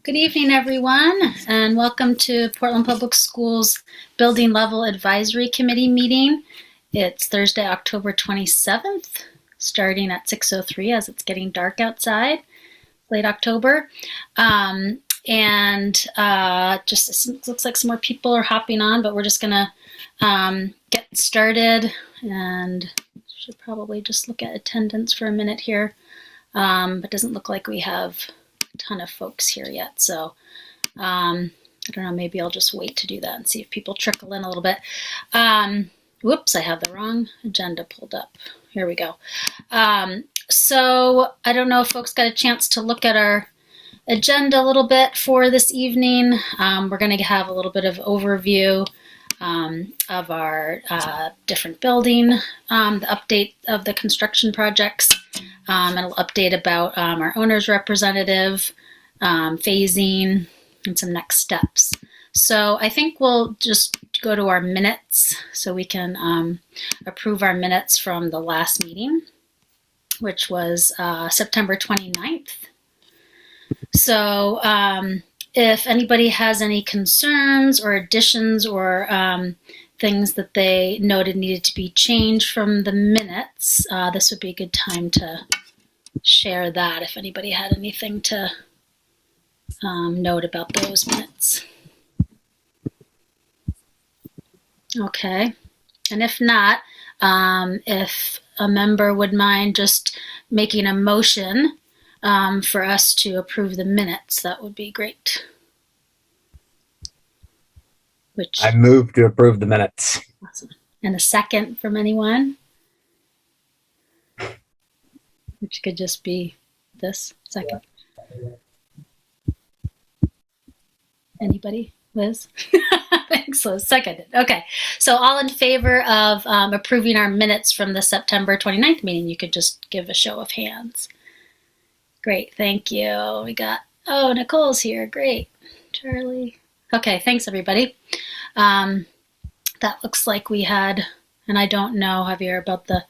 Good evening, everyone, and welcome to Portland Public Schools Building Level Advisory Committee meeting. It's Thursday, October 27th, starting at 6:03 as it's getting dark outside, late October. Just looks like some more people are hopping on, but we're just going to get started and should probably just look at attendance for a minute here. But doesn't look like we have ton of folks here yet, so I don't know, maybe I'll just wait to do that and see if people trickle in a little bit. Whoops, I have the wrong agenda pulled up. Here we go. So I don't know if folks got a chance to look at our agenda a little bit for this evening. We're going to have a little bit of overview of our different building, the update of the construction projects, and an update about our owner's representative, phasing, and some next steps. So I think we'll just go to our minutes so we can approve our minutes from the last meeting, which was September 29th. So if anybody has any concerns or additions or things that they noted needed to be changed from the minutes, this would be a good time to share that if anybody had anything to note about those minutes. Okay, and if not, if a member would mind just making a motion for us to approve the minutes, that would be great. I move to approve the minutes. Awesome. And a second from anyone? Which could just be this second. Anybody? Liz? Thanks, Liz. Seconded. Okay. So all in favor of approving our minutes from the September 29th meeting, you could just give a show of hands. Great. Thank you. We got, oh, Nicole's here. Great. Charlie. Okay. Thanks, everybody. That looks like we had, and I don't know, Javier, about the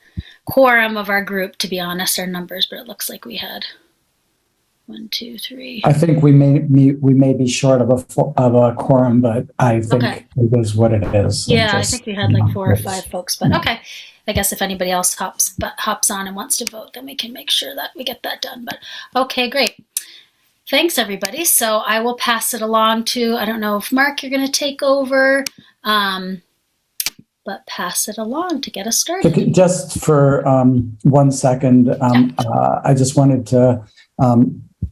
quorum of our group, to be honest, our numbers, but it looks like we had 1, 2, 3. I think we may be short of a quorum, but I think it is what it is. Yeah, I think we had like 4 or 5 folks, but okay. I guess if anybody else hops on and wants to vote, then we can make sure that we get that done. But okay, great. Thanks, everybody. So I will pass it along to, I don't know if Mark, you're going to take over, but pass it along to get us started. Just for 1 second, I just wanted to,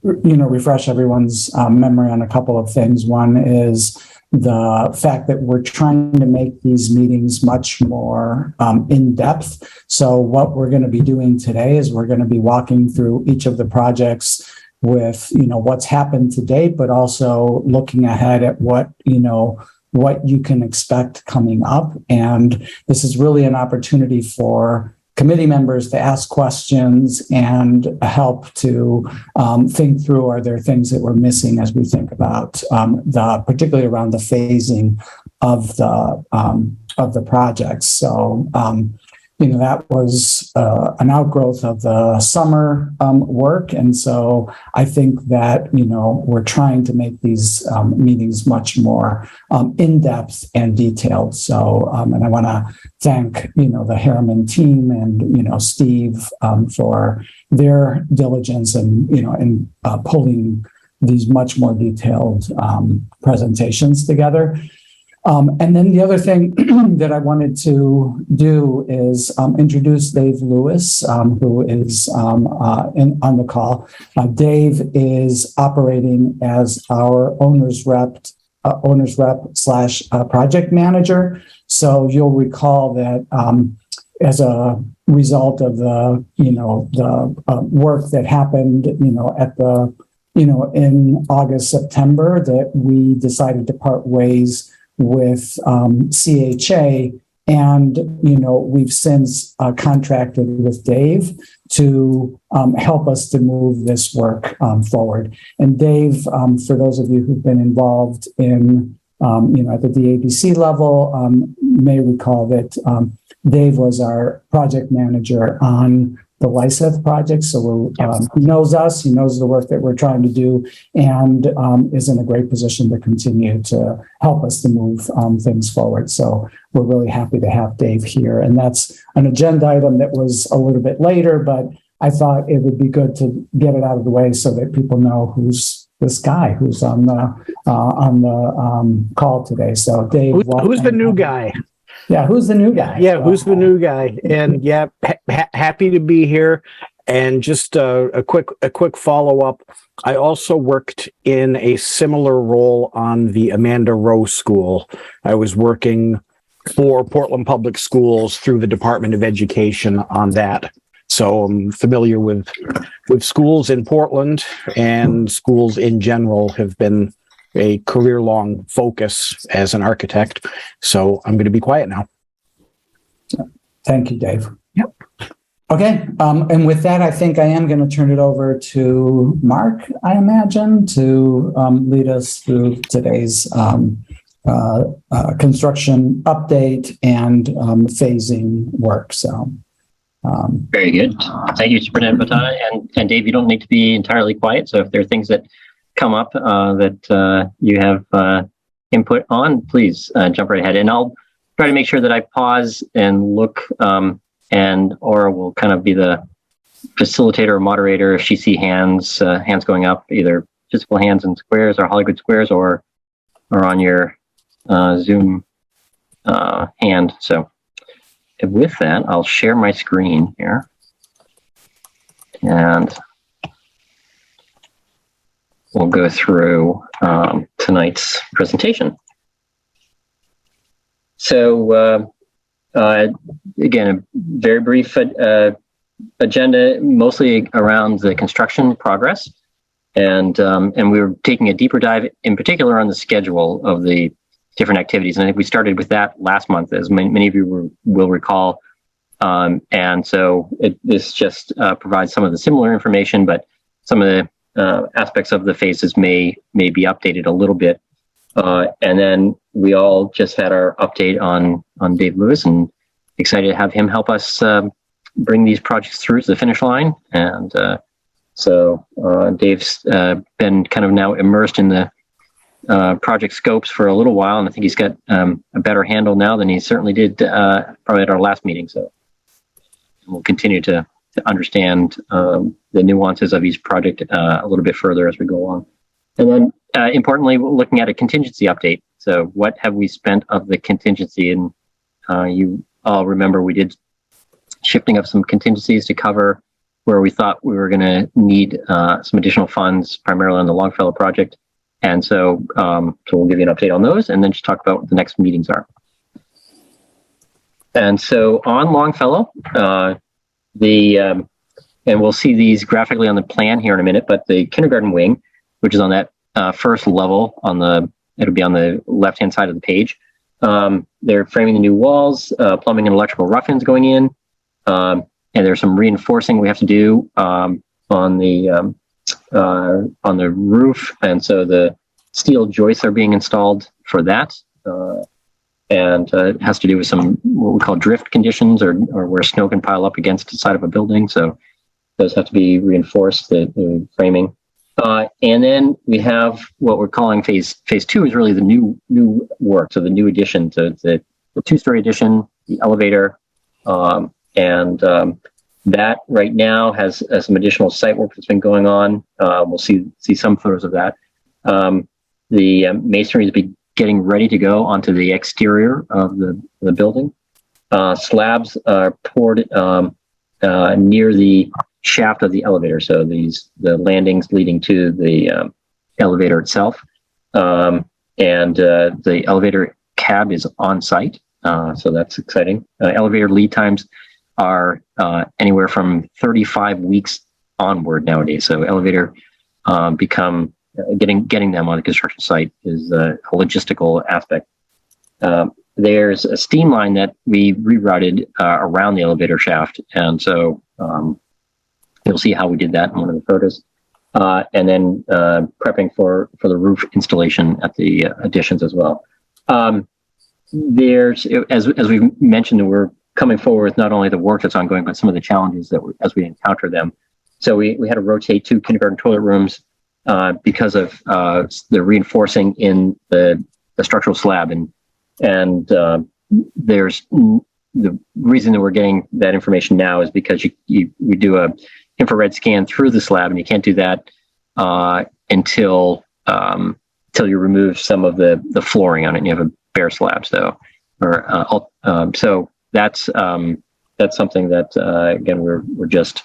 refresh everyone's memory on a couple of things. One is the fact that we're trying to make these meetings much more in-depth. So what we're going to be doing today is we're going to be walking through each of the projects with, what's happened to date, but also looking ahead at what you can expect coming up. And this is really an opportunity for committee members to ask questions and help to think through, are there things that we're missing as we think about particularly around the phasing of the projects. So, that was an outgrowth of the summer work. And so I think that, we're trying to make these meetings much more in-depth and detailed. So, and I want to thank, the Harriman team and, Steve for their diligence and, in pulling these much more detailed presentations together. And then the other thing that I wanted to do is introduce Dave Lewis, who is on the call. Dave is operating as our owner's rep / project manager. So you'll recall that as a result of the work that happened at the in August, September, that we decided to part ways with CHA, and we've since contracted with Dave to help us to move this work forward. And Dave, for those of you who've been involved in at the DABC level, may recall that Dave was our project manager on Lyseth project. So he knows us, he knows the work that we're trying to do, and is in a great position to continue to help us to move things forward. So we're really happy to have Dave here. And that's an agenda item that was a little bit later, but I thought it would be good to get it out of the way so that people know who's this guy who's on the call today. So Dave, who's the new guy? Yeah, who's the new guy? Yeah, who's the new guy? And yeah, happy to be here. And just a quick follow up. I also worked in a similar role on the Amanda Rowe School. I was working for Portland Public Schools through the Department of Education on that. So I'm familiar with schools in Portland, and schools in general have been a career-long focus as an architect. So I'm going to be quiet now. Thank you, Dave. Yep. Okay. And with that, I think I am going to turn it over to Mark, I imagine, to lead us through today's construction update and phasing work. So. Very good. Thank you, Superintendent Botana. And Dave, you don't need to be entirely quiet. So if there are things that come up that you have input on, please jump right ahead. And I'll try to make sure that I pause and look, and Aura will kind of be the facilitator or moderator if she sees hands going up, either physical hands in squares or Hollywood squares, or on your Zoom hand. So with that, I'll share my screen here. And we'll go through tonight's presentation. So again, a very brief agenda, mostly around the construction progress. And we were taking a deeper dive in particular on the schedule of the different activities. And I think we started with that last month, as many of you will recall. And so this just provides some of the similar information, but some of the aspects of the phases may be updated a little bit. And then we all just had our update on Dave Lewis, and excited to have him help us bring these projects through to the finish line. And so Dave's been kind of now immersed in the project scopes for a little while, and I think he's got a better handle now than he certainly did probably at our last meeting. So we'll continue to understand the nuances of each project a little bit further as we go along. And then importantly, we're looking at a contingency update. So what have we spent of the contingency? And you all remember we did shifting of some contingencies to cover where we thought we were going to need some additional funds, primarily on the Longfellow project. And so, so we'll give you an update on those, and then just talk about what the next meetings are. And so on Longfellow, and we'll see these graphically on the plan here in a minute, but the kindergarten wing, which is on that first level it'll be on the left-hand side of the page. They're framing the new walls, plumbing and electrical rough-ins going in, and there's some reinforcing we have to do on the roof, and so the steel joists are being installed for that, and it has to do with some what we call drift conditions, or where snow can pile up against the side of a building. So those have to be reinforced, the framing, and then we have what we're calling phase two is really the new work, so the new addition to the two-story addition, the elevator, and that right now has some additional site work that's been going on. We'll see some photos of that. The masonry is getting ready to go onto the exterior of the building. Slabs are poured near the shaft of the elevator, so the landings leading to the elevator itself. And the elevator cab is on site, so that's exciting. Elevator lead times are anywhere from 35 weeks onward nowadays. So elevator getting them on a construction site is a logistical aspect. There's a steam line that we rerouted around the elevator shaft, and so you'll see how we did that in one of the photos. And then prepping for the roof installation at the additions as well. There's, as we mentioned, we're coming forward with not only the work that's ongoing, but some of the challenges that as we encounter them. So we had to rotate 2 kindergarten toilet rooms because of the reinforcing in the structural slab, and there's the reason that we're getting that information now is because we do a infrared scan through the slab, and you can't do that until you remove some of the flooring on it and you have a bare slab. So that's something that again we're just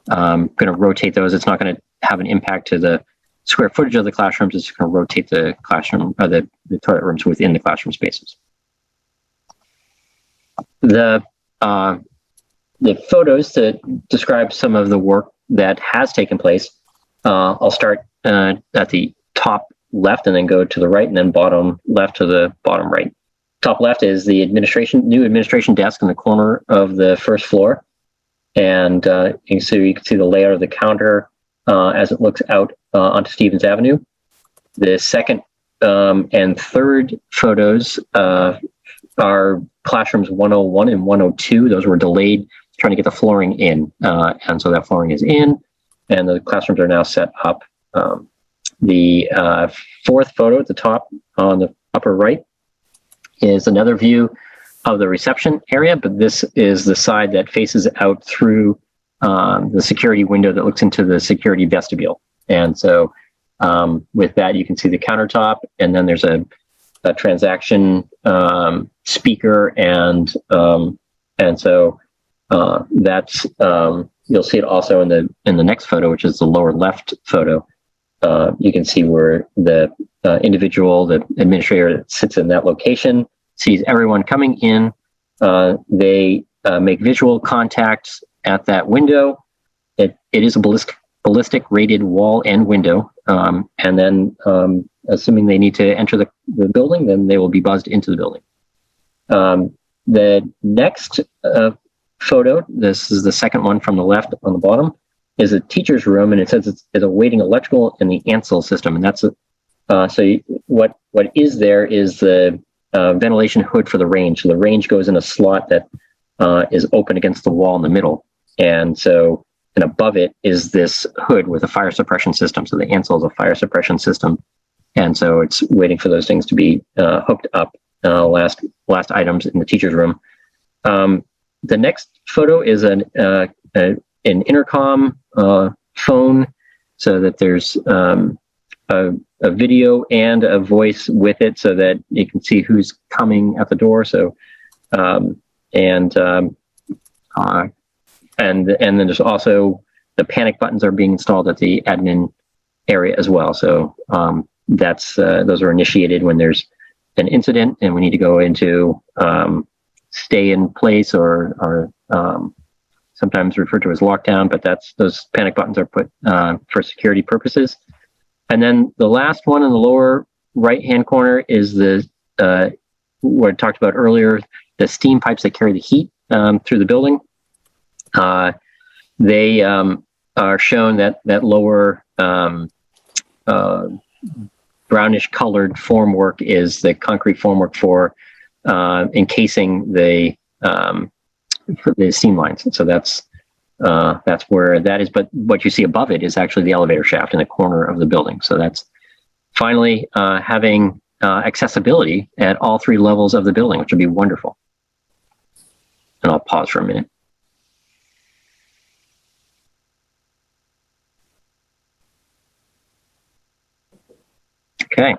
going to rotate those. It's not going to have an impact to the square footage of the classrooms. It's going to rotate the classroom or the toilet rooms within the classroom spaces. The photos to describe some of the work that has taken place. I'll start at the top left and then go to the right, and then bottom left to the bottom right. Top left is the new administration desk in the corner of the first floor. And you can see the layout of the counter as it looks out onto Stevens Avenue. The second and third photos are classrooms 101 and 102. Those were delayed trying to get the flooring in. And so that flooring is in, and the classrooms are now set up. The fourth photo at the top on the upper right is another view of the reception area, but this is the side that faces out through the security window that looks into the security vestibule. And so with that, you can see the countertop, and then there's a transaction speaker, and so that's you'll see it also in the next photo, which is the lower left photo. You can see where the the administrator that sits in that location sees everyone coming in. They make visual contact at that window. It is a ballistic rated wall and window. And then assuming they need to enter the building, then they will be buzzed into the building. The next photo, this is the second one from the left on the bottom, is a teacher's room, and it says it's awaiting electrical in the Ansel system. And that's what is there is the ventilation hood for the range. So the range goes in a slot that is open against the wall in the middle. And above it is this hood with a fire suppression system. So the Ansel is a fire suppression system. And so it's waiting for those things to be hooked up, last items in the teacher's room. The next photo is an intercom phone, so that there's a video and a voice with it, so that you can see who's coming at the door. So and then there's also the panic buttons are being installed at the admin area as well. So that's those are initiated when there's an incident and we need to go into stay in place or sometimes referred to as lockdown, but those panic buttons are put for security purposes. And then the last one in the lower right-hand corner is what I talked about earlier, the steam pipes that carry the heat through the building. They are shown that lower brownish colored formwork is the concrete formwork for encasing the steam lines. So that's where that is. But what you see above it is actually the elevator shaft in the corner of the building. So that's finally having accessibility at all 3 levels of the building, which would be wonderful. And I'll pause for a minute. Okay,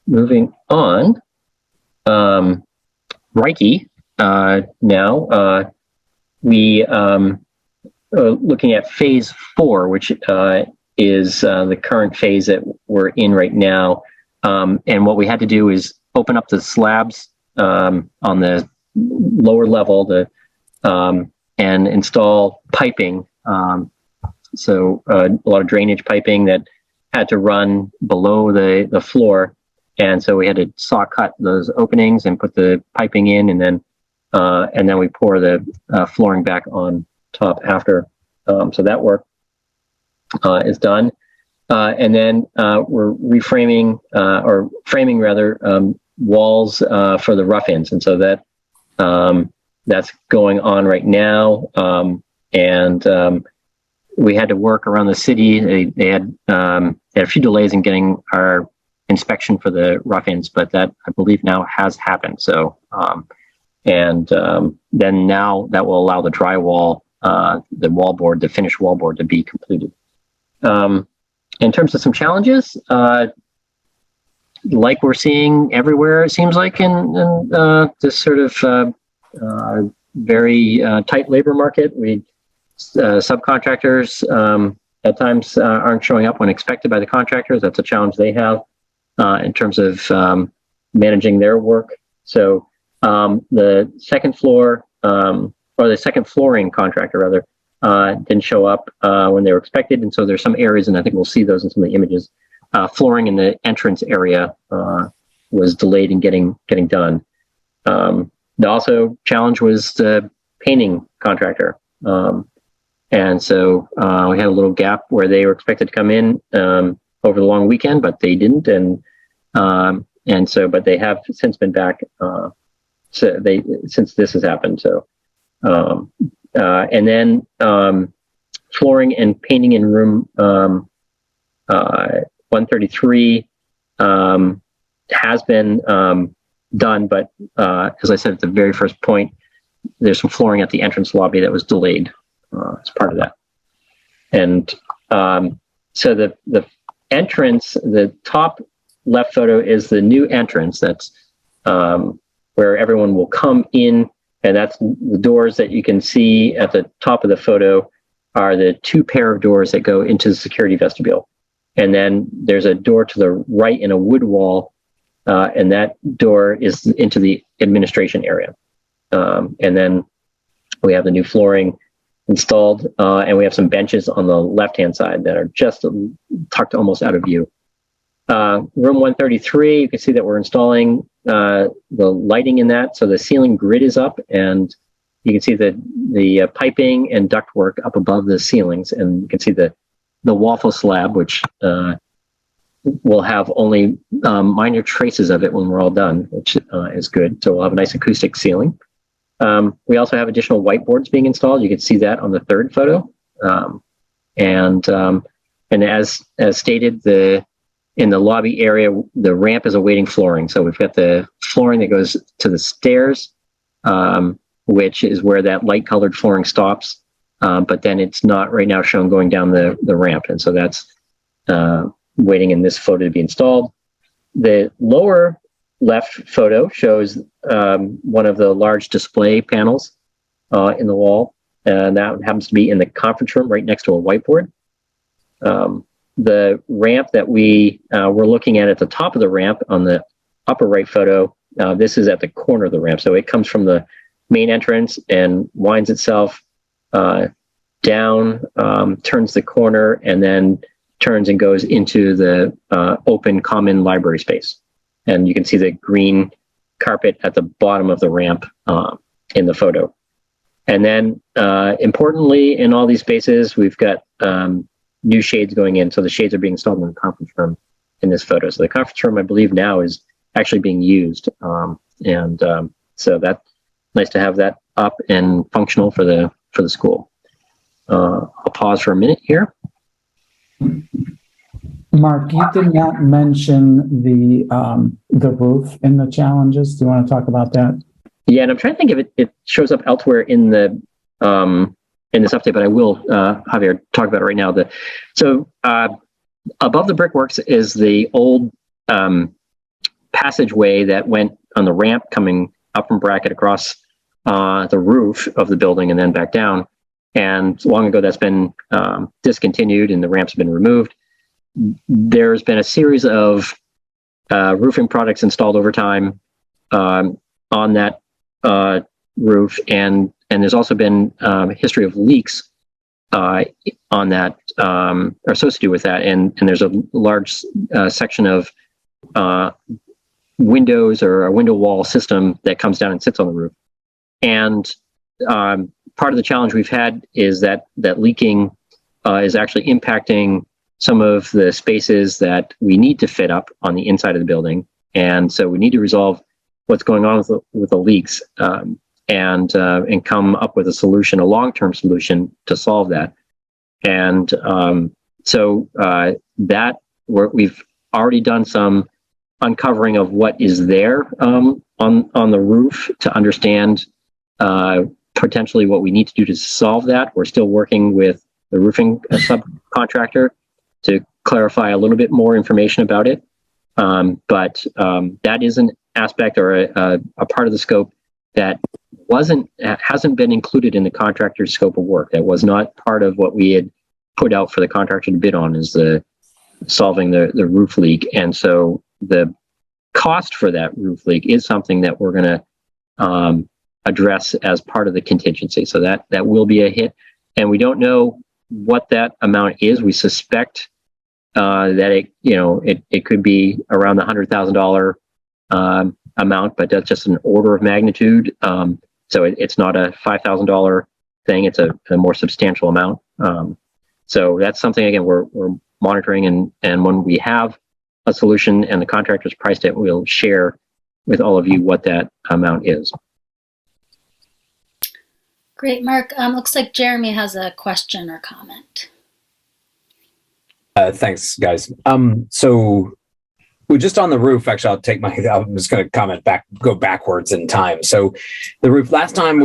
moving on. Reiki now. We are looking at phase 4, which is the current phase that we're in right now. And what we had to do is open up the slabs on the lower level and install piping. So a lot of drainage piping that had to run below the floor. And so we had to saw cut those openings and put the piping in, and then we pour the flooring back on top after. So that work is done. And then we're reframing framing rather walls for the rough-ins. And so that that's going on right now. We had to work around the city. They had a few delays in getting our inspection for the rough-ins, but that I believe now has happened. So, then now that will allow the drywall, the wallboard, the finished wallboard to be completed. In terms of some challenges, like we're seeing everywhere, it seems like in this sort of very tight labor market, subcontractors at times aren't showing up when expected by the contractors. That's a challenge they have in terms of managing their work. So the second floor, or the second flooring contractor rather, didn't show up when they were expected. And so there's some areas, and I think we'll see those in some of the images, flooring in the entrance area was delayed in getting done. The also challenge was the painting contractor. And so we had a little gap where they were expected to come in over the long weekend, but they didn't. But they have since been back since this has happened. So, and then flooring and painting in room 133 has been done, but as I said at the very first point, there's some flooring at the entrance lobby that was delayed as part of that. And so the entrance, the top left photo is the new entrance. That's where everyone will come in, and that's the doors that you can see at the top of the photo are the two pair of doors that go into the security vestibule. And then there's a door to the right in a wood wall, and that door is into the administration area. And then we have the new flooring installed, and we have some benches on the left-hand side that are just tucked almost out of view. Room 133, you can see that we're installing the lighting in that. So the ceiling grid is up, and you can see the piping and ductwork up above the ceilings, and you can see the waffle slab, which we'll have only minor traces of it when we're all done, which is good. So we'll have a nice acoustic ceiling. We also have additional whiteboards being installed. You can see that on the third photo. And as stated, in the lobby area, the ramp is awaiting flooring. So we've got the flooring that goes to the stairs, which is where that light-colored flooring stops. But then it's not right now shown going down the ramp. And so that's waiting in this photo to be installed. The lower left photo shows one of the large display panels in the wall, and that happens to be in the conference room right next to a whiteboard. The ramp that we were looking at the top of the ramp on the upper right photo, this is at the corner of the ramp. So it comes from the main entrance and winds itself down, turns the corner, and then turns and goes into the open common library space. And you can see the green carpet at the bottom of the ramp in the photo. And then importantly, in all these spaces, we've got new shades going in. So the shades are being installed in the conference room in this photo. So the conference room, I believe now, is actually being used. So that's nice to have that up and functional for the school. I'll pause for a minute here. Mark, you did not mention the roof in the challenges. Do you want to talk about that? Yeah, and I'm trying to think if it shows up elsewhere in the in this update, but I will, Javier, talk about it right now. So above the brickworks is the old passageway that went on the ramp coming up from Brackett across the roof of the building and then back down. And long ago, that's been discontinued and the ramps have been removed. There's been a series of roofing products installed over time on that roof, and there's also been a history of leaks on that, or associated with that, and there's a large section of windows or a window wall system that comes down and sits on the roof. And part of the challenge we've had is that leaking is actually impacting some of the spaces that we need to fit up on the inside of the building. And so we need to resolve what's going on with the leaks. and come up with a solution, a long-term solution to solve that. And we've already done some uncovering of what is there on the roof to understand potentially what we need to do to solve that. We're still working with the roofing subcontractor to clarify a little bit more information about it. But that is an aspect or a part of the scope that hasn't been included in the contractor's scope of work. That was not part of what we had put out for the contractor to bid on, is the solving the roof leak. And so the cost for that roof leak is something that we're going to address as part of the contingency. So that will be a hit, and we don't know what that amount is. We suspect that it could be around the $100,000 amount, but that's just an order of magnitude. So it's not a $5,000 thing; it's a more substantial amount. So that's something, again, we're monitoring, and when we have a solution and the contractor's priced it, we'll share with all of you what that amount is. Great, Mark. Looks like Jeremy has a question or comment. Thanks, guys. So we're just on the roof. Actually, I'm just going to go backwards in time. So the roof, last time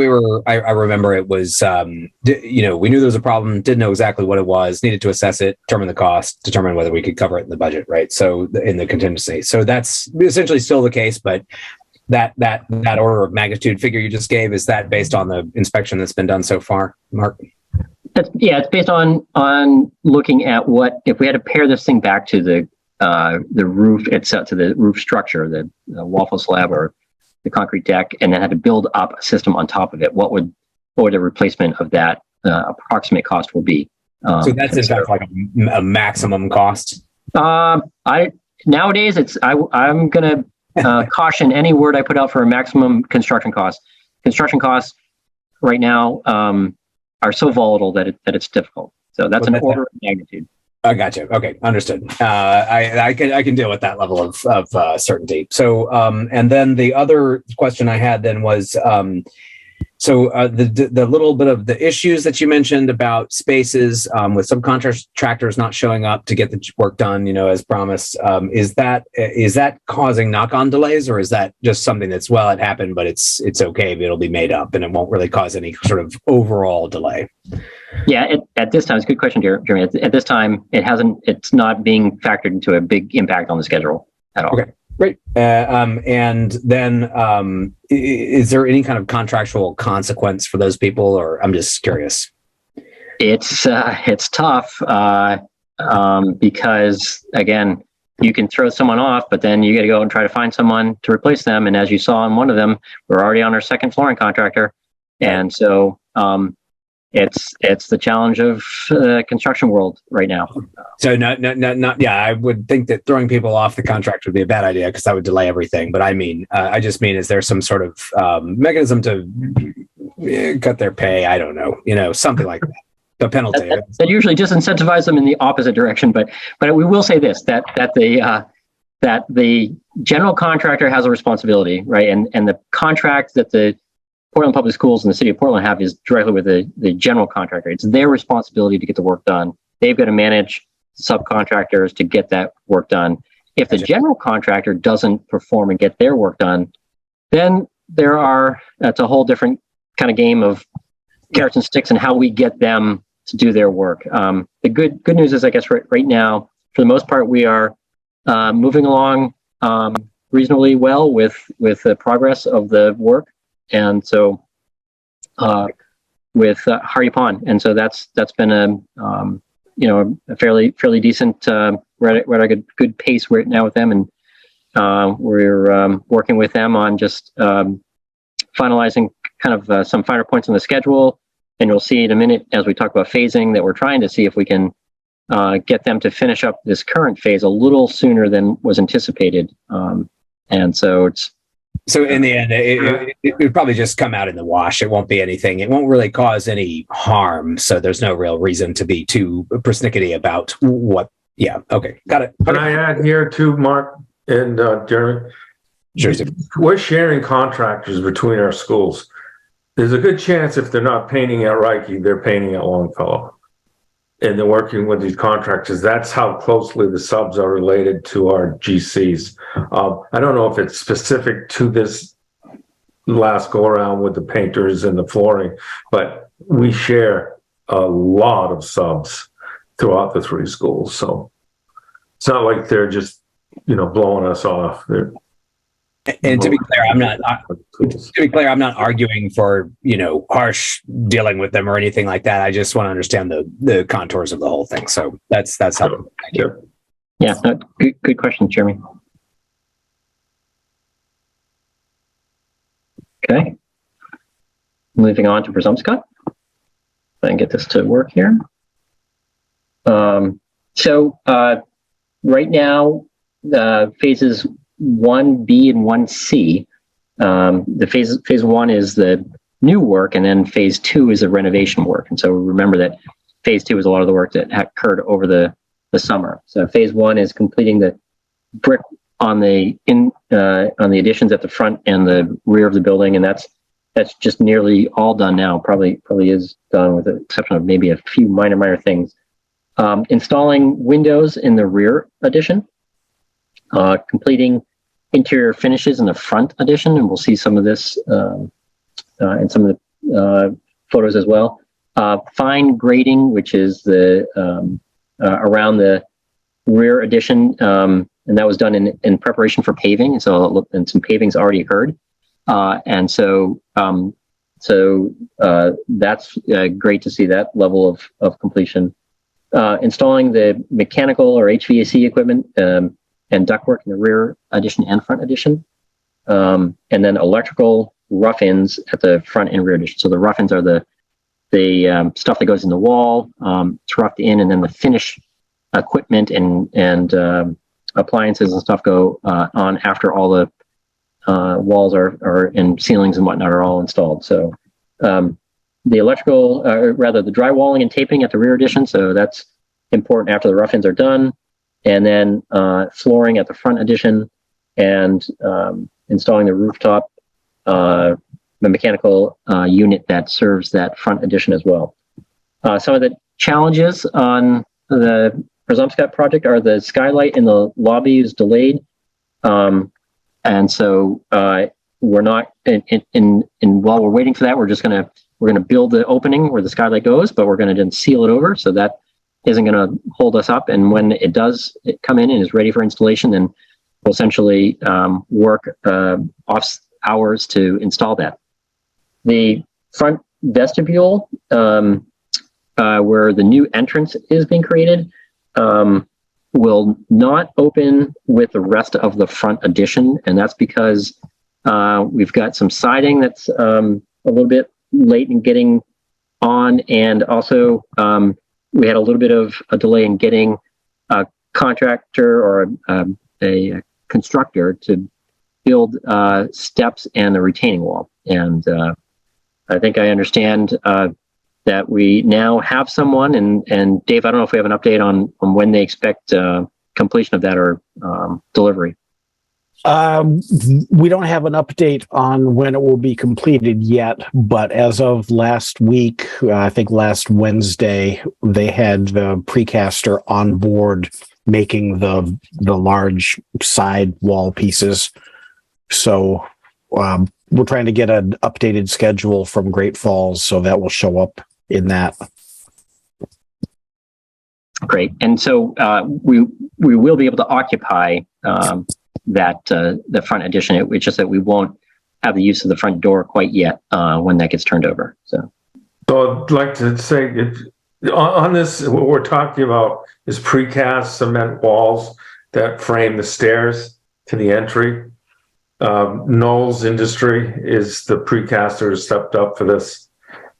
I remember it was, we knew there was a problem, didn't know exactly what it was, needed to assess it, determine the cost, determine whether we could cover it in the budget, right? So in the contingency. So that's essentially still the case, but that order of magnitude figure you just gave, is that based on the inspection that's been done so far, Mark? It's based on looking at what, if we had to pare this thing back to the roof itself, to the roof structure, the waffle slab or the concrete deck, and then had to build up a system on top of it, what would the replacement of that approximate cost will be. So that's in fact like a maximum cost? Nowadays, I'm going to caution any word I put out for a maximum construction cost. Construction costs right now are so volatile that it's difficult. So that's an order of magnitude. I gotcha. Okay, understood. I can deal with that level of certainty. So, and then the other question I had then was, the little bit of the issues that you mentioned about spaces with subcontractors not showing up to get the work done, as promised. Is that causing knock-on delays, or is that just something that's, well, it happened, but it's okay, but it'll be made up and it won't really cause any sort of overall delay? Yeah, at this time, it's a good question, Jeremy. At this time, it's not being factored into a big impact on the schedule at all. Okay, great. And then is there any kind of contractual consequence for those people, or I'm just curious? It's tough because, again, you can throw someone off, but then you got to go and try to find someone to replace them. And as you saw in one of them, we're already on our second flooring contractor. And so it's the challenge of the construction world right now. So I would think that throwing people off the contract would be a bad idea, because that would delay everything. But I just mean, is there some sort of mechanism to cut their pay? I don't know, something like that. The penalty. That usually disincentivize them in the opposite direction. But we will say this, that the general contractor has a responsibility, right? And the contract that the Portland Public Schools and the City of Portland have is directly with the general contractor. It's their responsibility to get the work done. They've got to manage subcontractors to get that work done. If the general contractor doesn't perform and get their work done, then that's a whole different kind of game of carrots and sticks and how we get them to do their work. The good news is, I guess, right now, for the most part, we are moving along reasonably well with the progress of the work. And so with Hardy Pond, and so that's been a fairly decent. We're at a good pace right now with them, and we're working with them on just finalizing kind of some finer points on the schedule. And you'll see in a minute, as we talk about phasing, that we're trying to see if we can get them to finish up this current phase a little sooner than was anticipated. And so So in the end, it would probably just come out in the wash. It won't be anything. It won't really cause any harm. So there's no real reason to be too persnickety about what. Yeah. Okay. Got it. Can I add here too, Mark and Jeremy? Sure. We're sharing contractors between our schools. there's a good chance if they're not painting at Reiki, they're painting at Longfellow. And they're working with these contractors. That's how closely the subs are related to our GCs. I don't know if it's specific to this last go around with the painters and the flooring, but we share a lot of subs throughout the 3 schools. So it's not like they're just, blowing us off. And to be clear, I'm not arguing for, harsh dealing with them or anything like that. I just want to understand the contours of the whole thing. So that's helpful. Thank you. Yeah, no, good question, Jeremy. Okay. Moving on to Presumpscot. Try and get this to work here. Right now, phases 1B and 1C. The phase 1 is the new work, and then phase 2 is the renovation work. And so remember that phase 2 is a lot of the work that occurred over the summer. So phase 1 is completing the brick on the additions at the front and the rear of the building, and that's just nearly all done now. Probably is done with the exception of maybe a few minor things. Installing windows in the rear addition, completing interior finishes in the front addition, and we'll see some of this in some of the photos as well. Fine grading, which is the around the rear addition, and that was done in preparation for paving. And some paving's already occurred, so that's great to see that level of completion. Installing the mechanical or HVAC equipment and ductwork in the rear addition and front addition, and then electrical rough-ins at the front and rear addition. So the rough-ins are the stuff that goes in the wall, it's roughed in, and then the finish equipment and appliances and stuff go on after all the walls are and ceilings and whatnot are all installed. So the electrical, rather the drywalling and taping at the rear addition, so that's important after the rough-ins are done. And then flooring at the front addition, and installing the rooftop, the mechanical unit that serves that front addition as well. Some of the challenges on the Presumpscot project are the skylight in the lobby is delayed. And so we're not while we're waiting for that, we're going to build the opening where the skylight goes, but we're going to then seal it over, so that isn't going to hold us up. And when it does come in and is ready for installation, then we'll essentially work off hours to install that. The front vestibule, where the new entrance is being created, will not open with the rest of the front addition. And that's because we've got some siding that's a little bit late in getting on, and also we had a little bit of a delay in getting a contractor or a constructor to build steps and a retaining wall. And I think I understand that we now have someone, and Dave, I don't know if we have an update on when they expect completion of that or delivery. We don't have an update on when it will be completed yet, but as of last week, I think last Wednesday, they had the precaster on board making the large side wall pieces. So we're trying to get an updated schedule from Great Falls, so that will show up in that. Great. And so we will be able to occupy that the front addition. It's just that we won't have the use of the front door quite yet when that gets turned over. So I'd like to say on this, what we're talking about is precast cement walls that frame the stairs to the entry. Knowles Industry is the precaster who stepped up for this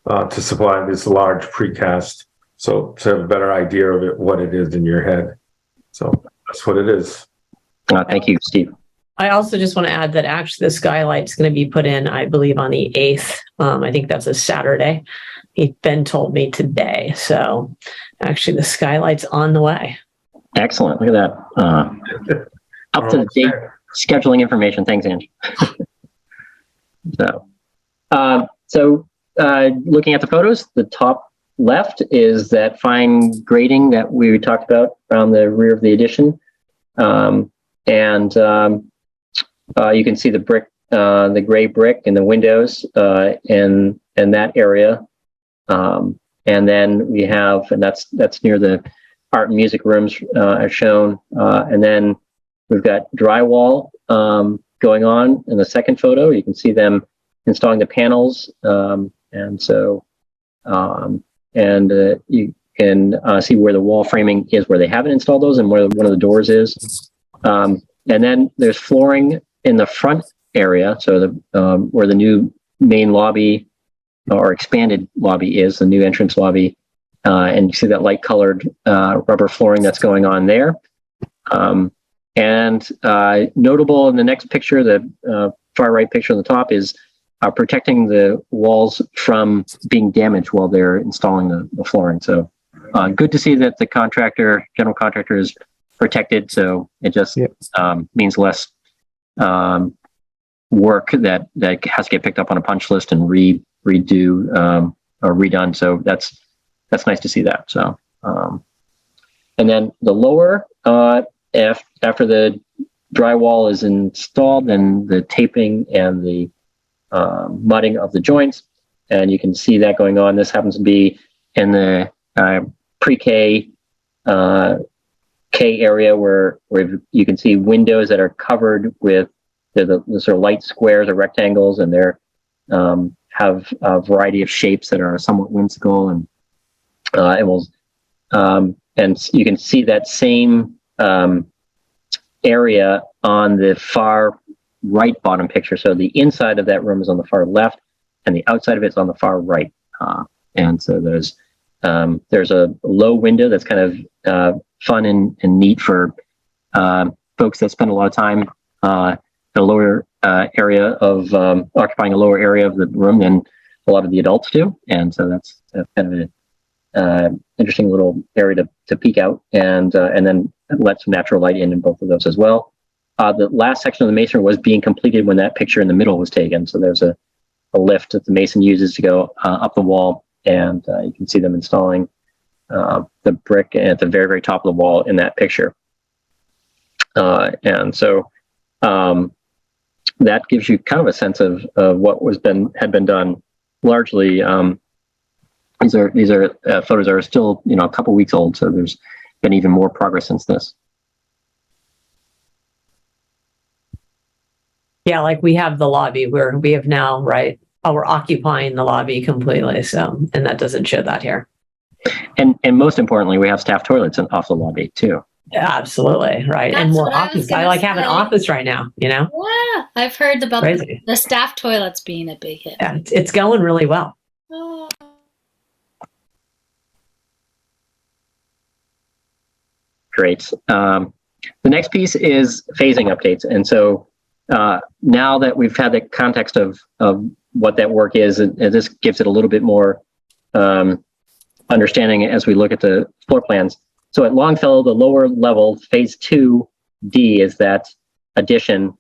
to supply this large precast. So to have a better idea of it, what it is in your head. So that's what it is. Thank you, Steve. I also just want to add that actually the skylight's going to be put in, I believe, on the 8th. I think that's a Saturday. Ben told me today. So actually the skylight's on the way. Excellent. Look at that. Up to the date scheduling information. Thanks, Angie. So looking at the photos, the top left is that fine grading that we talked about around the rear of the addition. You can see the brick, the gray brick in the windows in that area. And then we have, and that's near the art and music rooms as shown. And then we've got drywall going on in the second photo. You can see them installing the panels. You can see where the wall framing is, where they haven't installed those, and where one of the doors is. And then there's flooring in the front area, so where the new main lobby or expanded lobby is, the new entrance lobby, and you see that light colored rubber flooring that's going on there. Notable in the next picture, the far right picture on the top, is protecting the walls from being damaged while they're installing the flooring. So good to see that the general contractor is protected. So it just means less work that has to get picked up on a punch list and redo or redone. So that's nice to see that. So and then the lower, after the drywall is installed, then the taping and the mudding of the joints, and you can see that going on. This happens to be in the pre-K K area where you can see windows that are covered with the sort of light squares or rectangles, and they're have a variety of shapes that are somewhat whimsical, and you can see that same area on the far right bottom picture. So the inside of that room is on the far left, and the outside of it is on the far right. And so there's a low window that's kind of fun and neat for folks that spend a lot of time in a lower area of occupying a lower area of the room than a lot of the adults do. And so that's kind of an interesting little area to peek out, and then let some natural light in both of those as well. The last section of the masonry was being completed when that picture in the middle was taken. So there's a lift that the mason uses to go up the wall, and you can see them installing the brick at the very, very top of the wall in that picture. And so that gives you kind of a sense of what had been done. Largely, these are photos are still a couple weeks old, so there's been even more progress since this. Yeah, like we have the lobby where we have now, right? Oh, we're occupying the lobby completely. So, and that doesn't show that here. And most importantly, we have staff toilets off the lobby too. Yeah, absolutely, right. That's and more what I was office. I like gonna have an say. office right now. Yeah, I've heard about Crazy. the staff toilets being a big hit. Yeah, it's going really well. Oh. Great. The next piece is phasing updates. And so now that we've had the context of what that work is, and this gives it a little bit more understanding as we look at the floor plans. So at Longfellow, the lower level, phase 2D, is that addition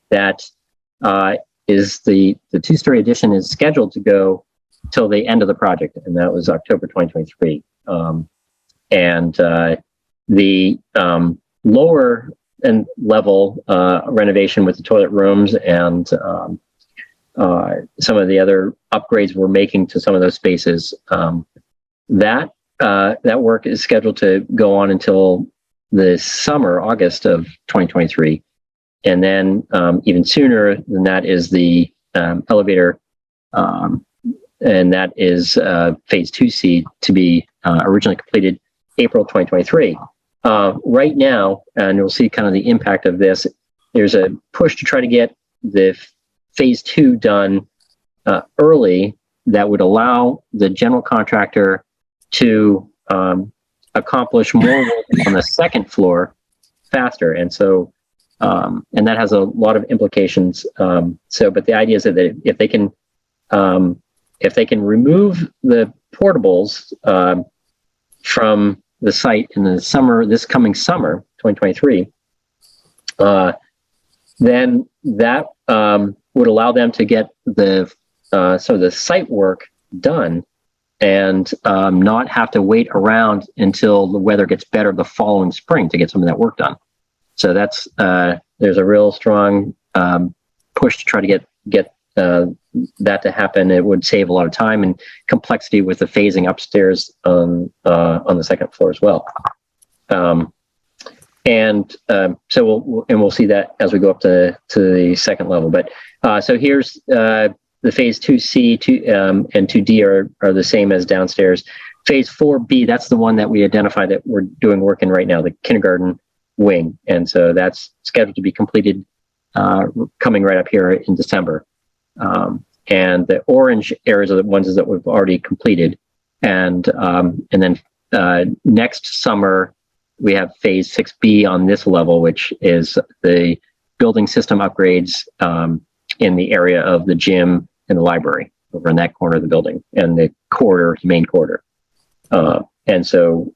that is the two-story addition is scheduled to go till the end of the project, and that was October 2023. The lower and level renovation with the toilet rooms and some of the other upgrades we're making to some of those spaces, that work is scheduled to go on until the summer, August of 2023. And then even sooner than that is the elevator, and that is phase 2C to be originally completed April 2023. Right now, and you'll see kind of the impact of this, there's a push to try to get the phase 2 done early that would allow the general contractor to accomplish more work on the second floor faster. And so, and that has a lot of implications. But the idea is that if they can remove the portables from the site in the summer, this coming summer, 2023, then that would allow them to get the some of the site work done and not have to wait around until the weather gets better the following spring to get some of that work done. So that's there's a real strong push to try to get that to happen. It would save a lot of time and complexity with the phasing upstairs on the second floor as well. So we'll see that as we go up to the second level. But so here's the phase 2C and 2D are the same as downstairs. Phase 4B, that's the one that we identified that we're doing work in right now, the kindergarten wing. And so that's scheduled to be completed coming right up here in December. And the orange areas are the ones that we've already completed. And then next summer, we have phase 6B on this level, which is the building system upgrades in the area of the gym and the library over in that corner of the building and the corridor, the main corridor. And so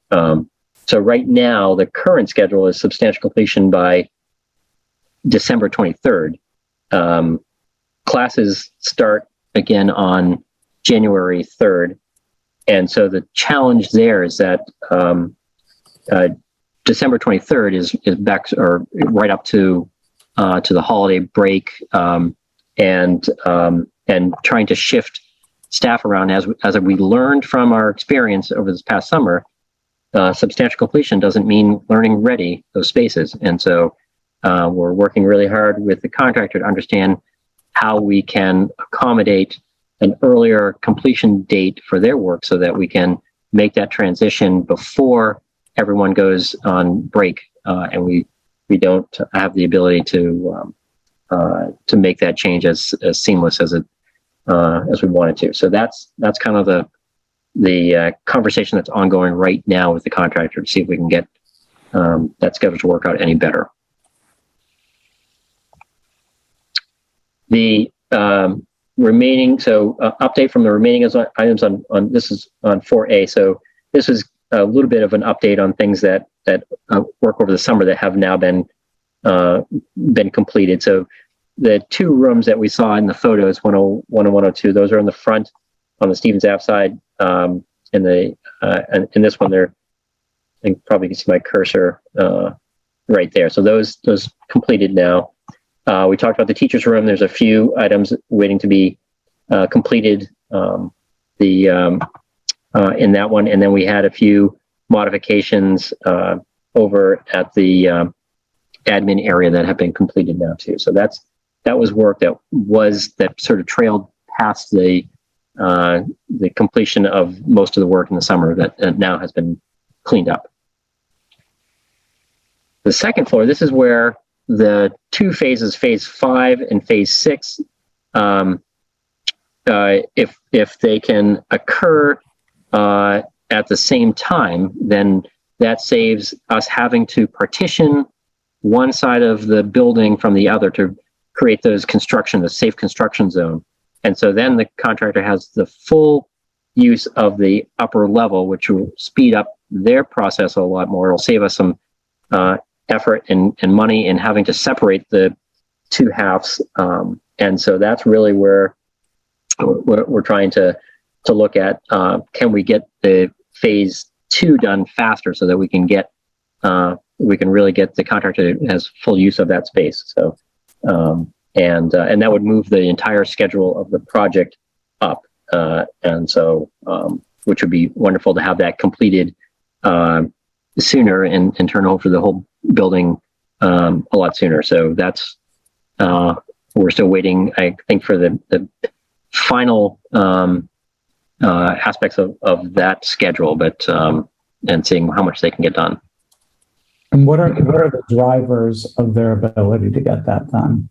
right now, the current schedule is substantial completion by December 23rd. Classes start again on January 3rd. And so the challenge there is that December 23rd is back or right up to the holiday break, and trying to shift staff around as we learned from our experience over this past summer. Substantial completion doesn't mean learning ready those spaces, and so we're working really hard with the contractor to understand how we can accommodate an earlier completion date for their work so that we can make that transition before everyone goes on break, and we don't have the ability to make that change as seamless as we wanted to. So that's kind of the conversation that's ongoing right now with the contractor to see if we can get that schedule to work out any better. The remaining, update from the remaining items on this is on 4A. So this is a little bit of an update on things that work over the summer that have now been completed. So the two rooms that we saw in the photos, 101 and 102, those are in the front on the Stevens Ave side. And in this one, I think probably you can see my cursor right there. So those completed now. We talked about the teacher's room. There's a few items waiting to be completed in that one. And then we had a few modifications over at the admin area that have been completed now too. So that was work that sort of trailed past the completion of most of the work in the summer that now has been cleaned up. The second floor, this is where the two phases, phase 5 and phase 6, if they can occur at the same time, then that saves us having to partition one side of the building from the other to create the safe construction zone. And so then the contractor has the full use of the upper level, which will speed up their process a lot more. It'll save us some effort and money in having to separate the two halves. And so that's really where we're trying to look at, can we get the phase 2 done faster so that we can really get the contractor has full use of that space. So, and that would move the entire schedule of the project up. And so, which would be wonderful to have that completed sooner and turn over the whole building a lot sooner. So that's, we're still waiting, I think, for the final aspects of that schedule, but and seeing how much they can get done. And what are the drivers of their ability to get that done?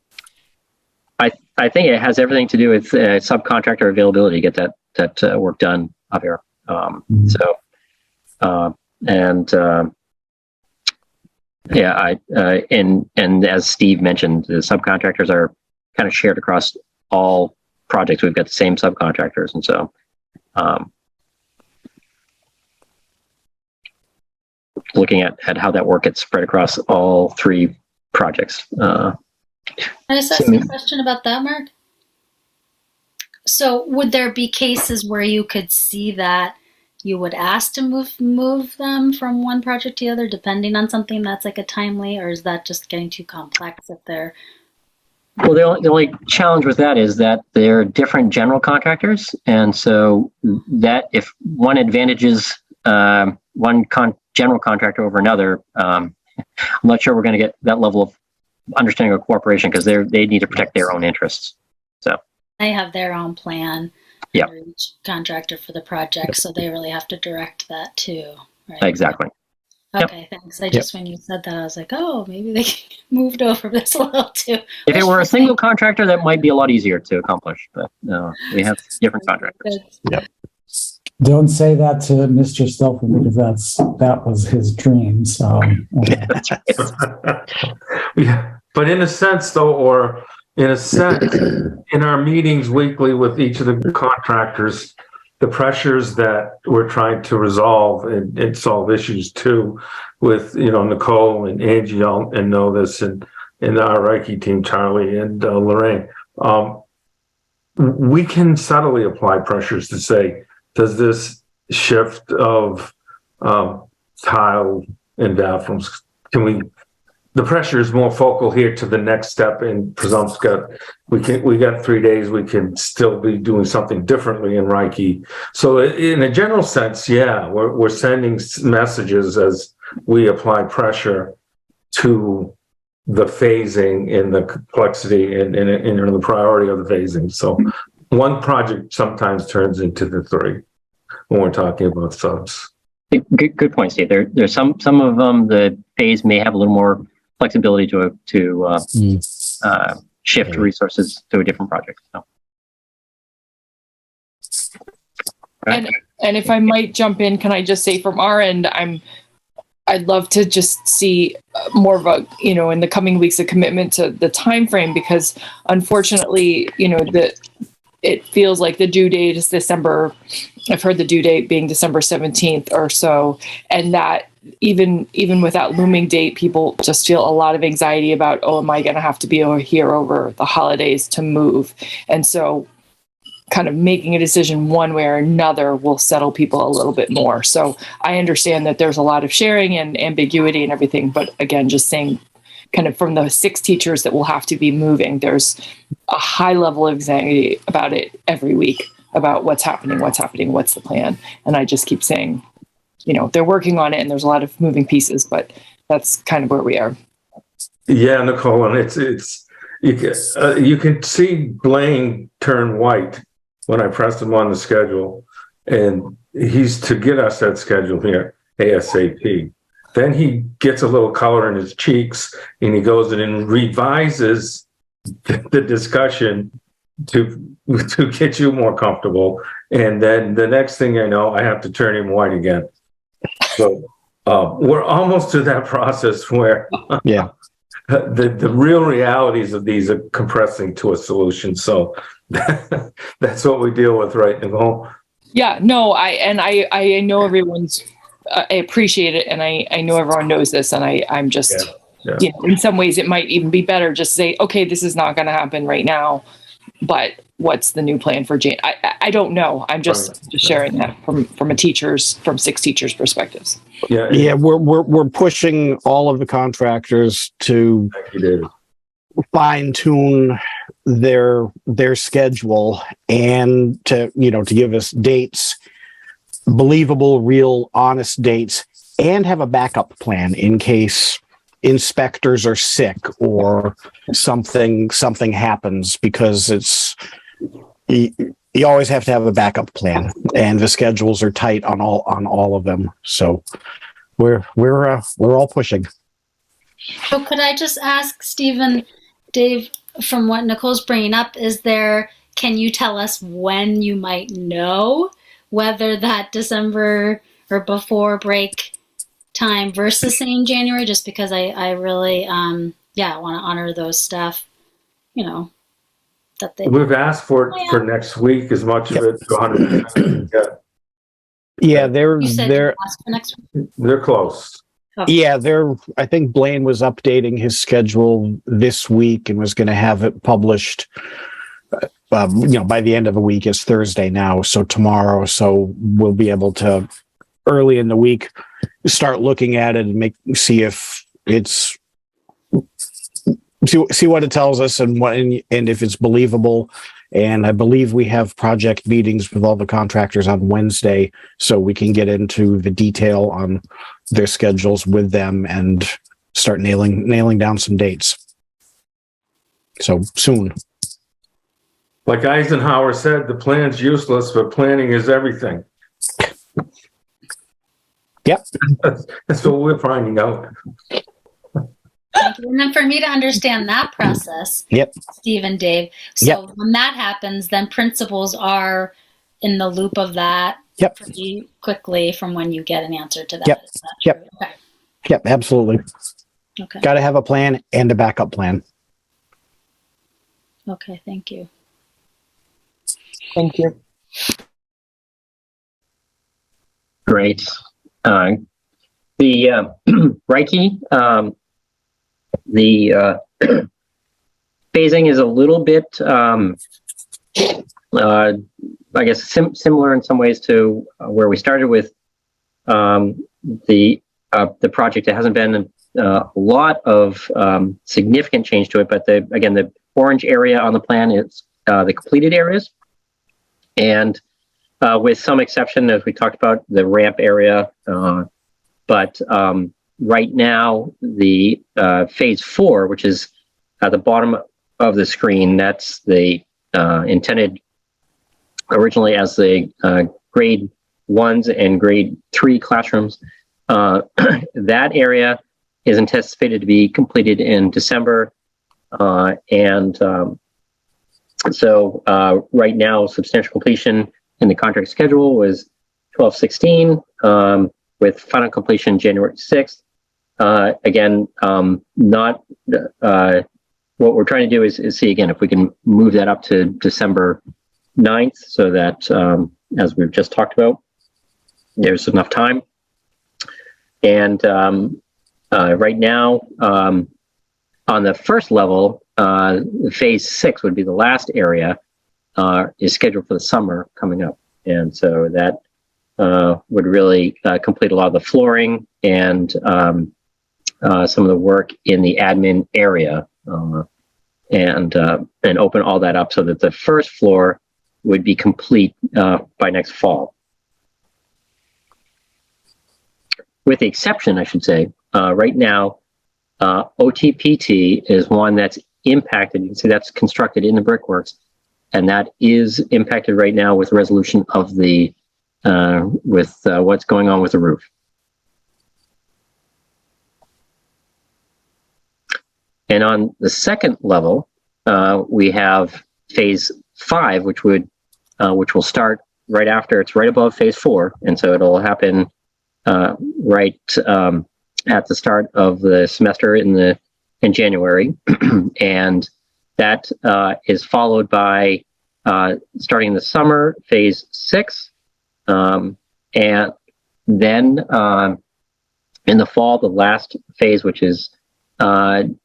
I think it has everything to do with subcontractor availability to get that work done up here. And as Steve mentioned, the subcontractors are kind of shared across all projects. We've got the same subcontractors, and so looking at how that work gets spread across all three projects. Can I just ask you a question about that, Mark? So would there be cases where you could see that you would ask to move them from one project to the other, depending on something that's like a timely, or is that just getting too complex if they're? Well, the only challenge with that is that they're different general contractors, and so that if one advantages general contractor over another, I'm not sure we're going to get that level of understanding of cooperation because they need to protect their own interests. So They have their own plan. Yep. For each contractor for the project, so they really have to direct that too, right? exactly. Okay, thanks. When you said that, I was like, oh, maybe they moved over this a little too. If it were a single contractor, that might be a lot easier to accomplish, but no, we have different contractors. Yep. Don't say that to Mr. Stilson because that was his dream. So That's right. Yeah, but in a sense, though, in our meetings weekly with each of the contractors, the pressures that we're trying to resolve and solve issues too, with Nicole and Angie and know this, and our Reiki team, Charlie and Lorraine, we can subtly apply pressures to say, does this shift of tile and bathrooms, the pressure is more focal here to the next step in Presumpscot. We got 3 days, we can still be doing something differently in Reiki. So in a general sense, yeah, we're sending messages as we apply pressure to the phasing and the complexity and the priority of the phasing. So one project sometimes turns into the three when we're talking about subs. Good point, Steve. There's some of them, the phase may have a little more flexibility to shift resources to a different project. So. And if I might jump in, can I just say from our end, I'd love to just see more of a, in the coming weeks, a commitment to the time frame, because unfortunately, it feels like the due date is December. I've heard the due date being December 17th or so, and that even with that looming date, people just feel a lot of anxiety about, oh, am I going to have to be here over the holidays to move? And so kind of making a decision one way or another will settle people a little bit more. So I understand that there's a lot of sharing and ambiguity and everything, but again, just saying kind of from the 6 teachers that will have to be moving, there's a high level of anxiety about it every week, about what's happening, what's the plan. And I just keep saying, they're working on it and there's a lot of moving pieces, but that's kind of where we are. Yeah, Nicole, and it's you can see Blaine turn white when I pressed him on the schedule, and he's to get us that schedule here ASAP. Then he gets a little color in his cheeks, and he goes in and revises the discussion to get you more comfortable. And then the next thing I know, I have to turn him white again. So we're almost to that process where the real realities of these are compressing to a solution. So that's what we deal with right now. Yeah, no, I know everyone's, I appreciate it. And I know everyone knows this, and I'm just, in some ways it might even be better just say, okay, this is not going to happen right now, but what's the new plan for Jane? I don't know. I'm just sharing that from 6 teachers' perspectives. Yeah, we're pushing all of the contractors to fine tune their schedule and to give us dates, believable, real, honest dates, and have a backup plan in case inspectors are sick or something happens, because you always have to have a backup plan, and the schedules are tight on all of them. So we're all pushing. So could I just ask Stephen, Dave, from what Nicole's bringing up, can you tell us when you might know whether that December or before break time versus saying January, just because I really want to honor those staff, that they. We've asked for it for next week, as much of it to 100%. Yeah, they're Ask for next week? They're close. Oh. Yeah, I think Blaine was updating his schedule this week and was going to have it published by the end of the week. It's Thursday now, so tomorrow. So we'll be able to early in the week start looking at it and see if it's see what it tells us and if it's believable. And I believe we have project meetings with all the contractors on Wednesday, so we can get into the detail on their schedules with them and start nailing down some dates. So soon. Like Eisenhower said, the plan's useless, but planning is everything. Yep. That's what we're finding out. Thank you. And then for me to understand that process, Yep. Steve and Dave. So when that happens, then principals are in the loop of that pretty quickly from when you get an answer to that. Yep. Is that Yep. true? Okay. Yep. Absolutely. Okay. Got to have a plan and a backup plan. Okay. Thank you. Thank you. Great. The Reiki, the phasing is a little bit, I guess, similar in some ways to where we started with the project. There hasn't been a lot of significant change to it, but the orange area on the plan is the completed areas, and with some exception, as we talked about, the ramp area. But right now, the phase 4, which is at the bottom of the screen, that's the intended originally as the grade 1s and grade 3 classrooms. That area is anticipated to be completed in December. So right now, substantial completion in the contract schedule was 12/16, with final completion January 6th. Again, not what we're trying to do is see again if we can move that up to December 9th, so that as we've just talked about, there's enough time. And right now, on the first level, phase 6 would be the last area, is scheduled for the summer coming up. And so that would really complete a lot of the flooring and some of the work in the admin area, and open all that up so that the first floor would be complete by next fall. With the exception, I should say, right now, OTPT is one that's impacted. You can see that's constructed in the brickworks, and that is impacted right now with resolution of the what's going on with the roof. And on the second level, we have phase 5, which will start right after. It's right above phase 4, and so it'll happen right at the start of the semester in January, and that is followed by starting in the summer phase 6, and then in the fall the last phase, which is the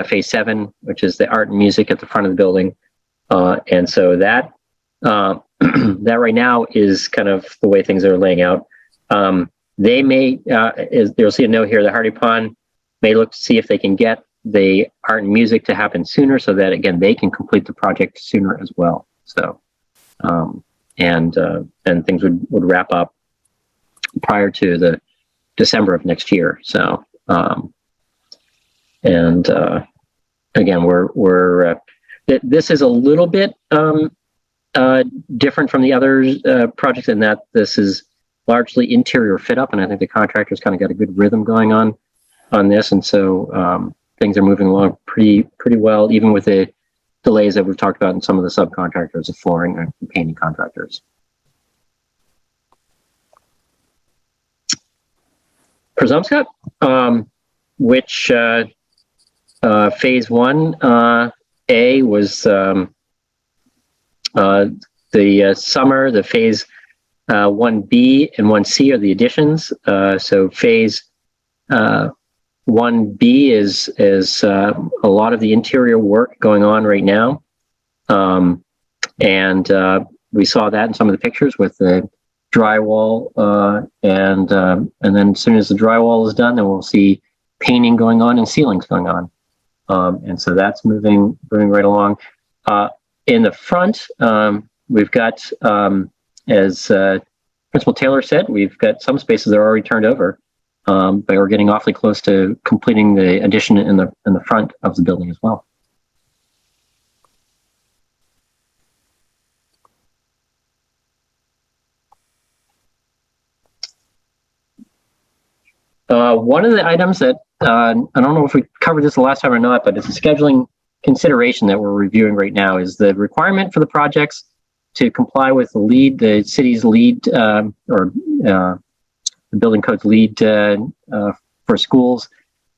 phase 7, which is the art and music at the front of the building, and so that that right now is kind of the way things are laying out. They may, you'll see a note here, the Hardy Pond may look to see if they can get the art and music to happen sooner, so that again they can complete the project sooner as well. So, and things would wrap up prior to the December of next year. So, again, we're this is a little bit different from the other projects in that this is largely interior fit up, and I think the contractor's kind of got a good rhythm going on this, and so things are moving along pretty well, even with the delays that we've talked about in some of the subcontractors, the flooring and painting contractors. Presumpscot, which phase 1A was the summer. The phase 1B and 1C are the additions. So phase 1B is a lot of the interior work going on right now. And we saw that in some of the pictures with the drywall, and then as soon as the drywall is done, then we'll see painting going on and ceilings going on. And so that's moving right along. In the front, we've got, as Principal Taylor said, we've got some spaces that are already turned over, but we're getting awfully close to completing the addition in the front of the building as well. One of the items that I don't know if we covered this the last time or not, but it's a scheduling consideration that we're reviewing right now, is the requirement for the projects to comply with the city's lead, or the building code's lead for schools.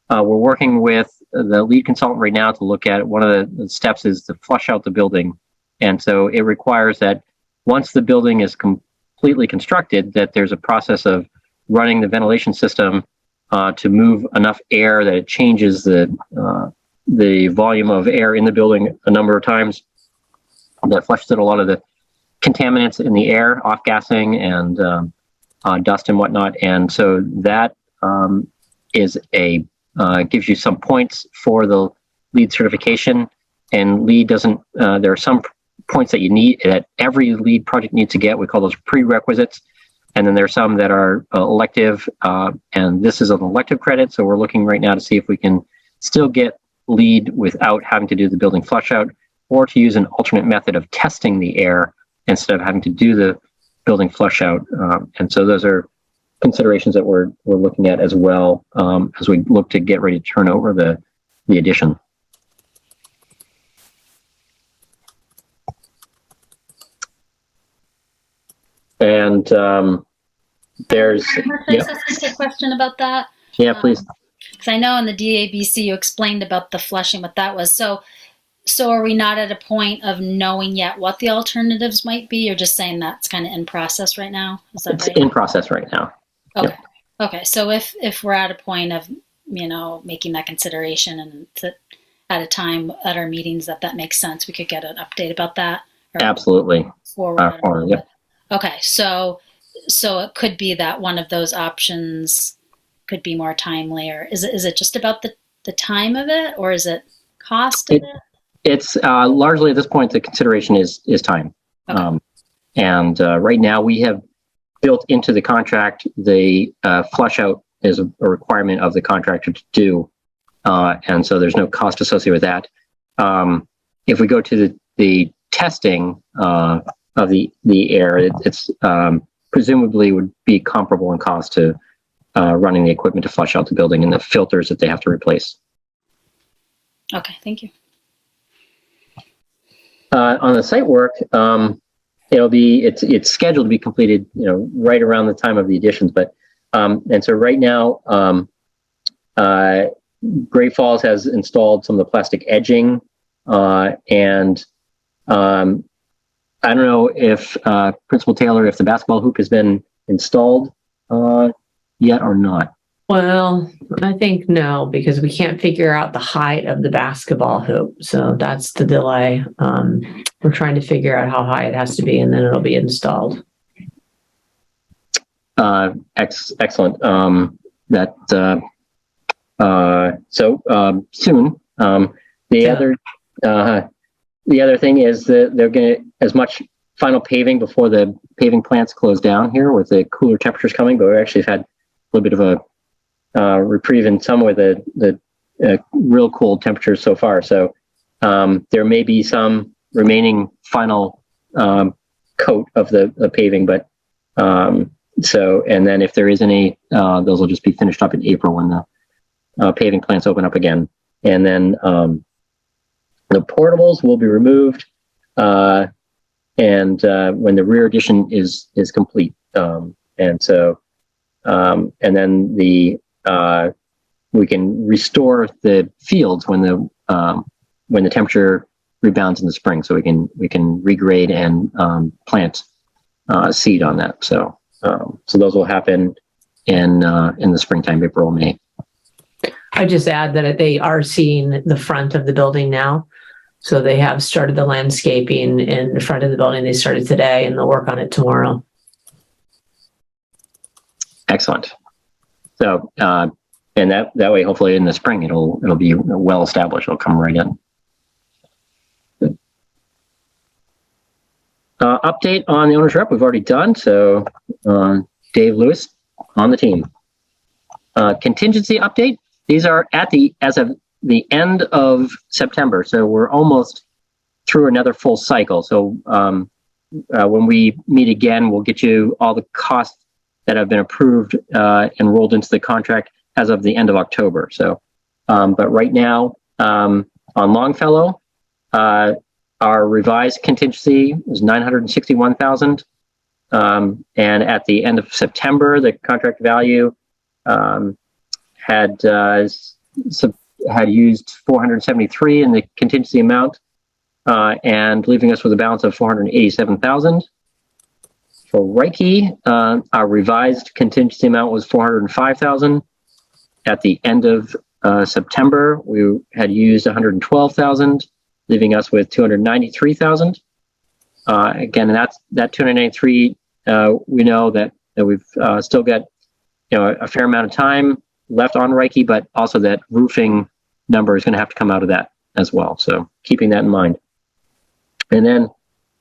We're working with the lead consultant right now to look at one of the steps is to flush out the building. And so it requires that once the building is completely constructed, that there's a process of running the ventilation system to move enough air that it changes the volume of air in the building a number of times. That flushes out a lot of the contaminants in the air, off-gassing and dust and whatnot. And so that is gives you some points for the LEED certification. And LEED doesn't, there are some points that you need, that every LEED project needs to get. We call those prerequisites. And then there's some that are elective, and this is an elective credit. So we're looking right now to see if we can still get LEED without having to do the building flush out, or to use an alternate method of testing the air instead of having to do the building flush out. And so those are considerations that we're looking at as well, as we look to get ready to turn over the addition. And there's Can I ask a question about that? Yeah, please. Because I know in the DABC you explained about the flushing, what that was. So are we not at a point of knowing yet what the alternatives might be? You're just saying that's kind of in process right now? Is that It's right? in process right now. Okay. Yep. Okay. So if we're at a point of, making that consideration, and at a time at our meetings that makes sense, we could get an update about that. Absolutely. Forward. Yep. Okay. So it could be that one of those options could be more timely, or is it just about the time of it, or is it cost of it? It's largely at this point, the consideration is time. Okay. And right now we have built into the contract, the flush out is a requirement of the contractor to do. And so there's no cost associated with that. If we go to the testing of the air, it's presumably would be comparable in cost to running the equipment to flush out the building and the filters that they have to replace. Okay. Thank you. On the site work, it's scheduled to be completed, right around the time of the additions. But and so right now, Great Falls has installed some of the plastic edging, and I don't know if Principal Taylor, if the basketball hoop has been installed yet or not. Well, I think no, because we can't figure out the height of the basketball hoop. So that's the delay. We're trying to figure out how high it has to be, and then it'll be installed. Excellent. Soon. The other thing is that they're going to, as much final paving before the paving plants close down here with the cooler temperatures coming, but we actually have had a little bit of a reprieve in some with the real cold temperatures so far. So there may be some remaining final coat of the paving, but and then if there is any, those will just be finished up in April when the paving plants open up again. And then the portables will be removed and when the rear addition is complete. And then we can restore the fields when the temperature rebounds in the spring, so we can regrade and plant seed on that. So those will happen in the springtime, April, May. I just add that they are seeing the front of the building now. So they have started the landscaping in the front of the building. They started today and they'll work on it tomorrow. Excellent. So, and that way, hopefully in the spring, it'll be well established. It'll come right in. Update on the owner's rep, we've already done. So Dave Lewis on the team. Contingency update. These are as of the end of September. So we're almost through another full cycle. So when we meet again, we'll get you all the costs that have been approved and rolled into the contract as of the end of October. So, but right now on Longfellow, our revised contingency was $961,000, and at the end of September, the contract value had used 473 in the contingency amount, and leaving us with a balance of 487,000. For Reiki, our revised contingency amount was 405,000. At the end of September, we had used 112,000. Leaving us with 293,000. Again, and that 293. We know that we've still got a fair amount of time left on Reiki, but also that roofing number is going to have to come out of that as well. So keeping that in mind. And then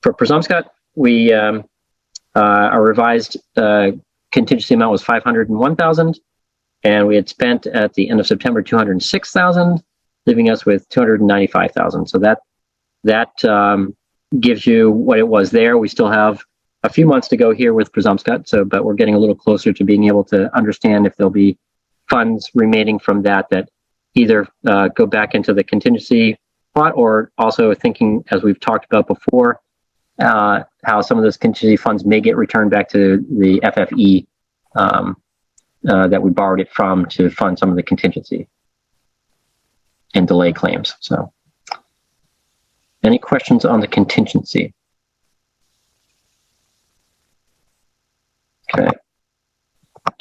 for Presumpscot, we our revised contingency amount was 501,000, and we had spent at the end of September 206,000. Leaving us with 295,000. So that gives you what it was there. We still have a few months to go here with Presumpscot. But we're getting a little closer to being able to understand if there'll be funds remaining from that either go back into the contingency pot, or also thinking, as we've talked about before, how some of those contingency funds may get returned back to the FFE that we borrowed it from to fund some of the contingency and delay claims. So any questions on the contingency? Okay.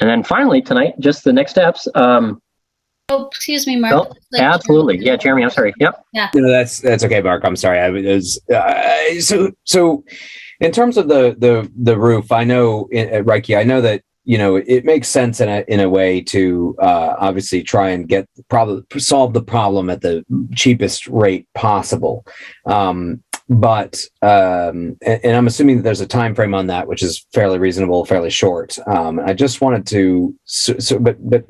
And then finally tonight, just the next steps. Oh, excuse me, Mark. Oh, absolutely. Yeah, Jeremy, I'm sorry. Yep. Yeah. That's okay, Mark. I'm sorry. I was so in terms of the roof, I know at Reiki, I know that it makes sense in a way to obviously try and solve the problem at the cheapest rate possible. But I'm assuming that there's a time frame on that, which is fairly reasonable, fairly short. I just wanted to, but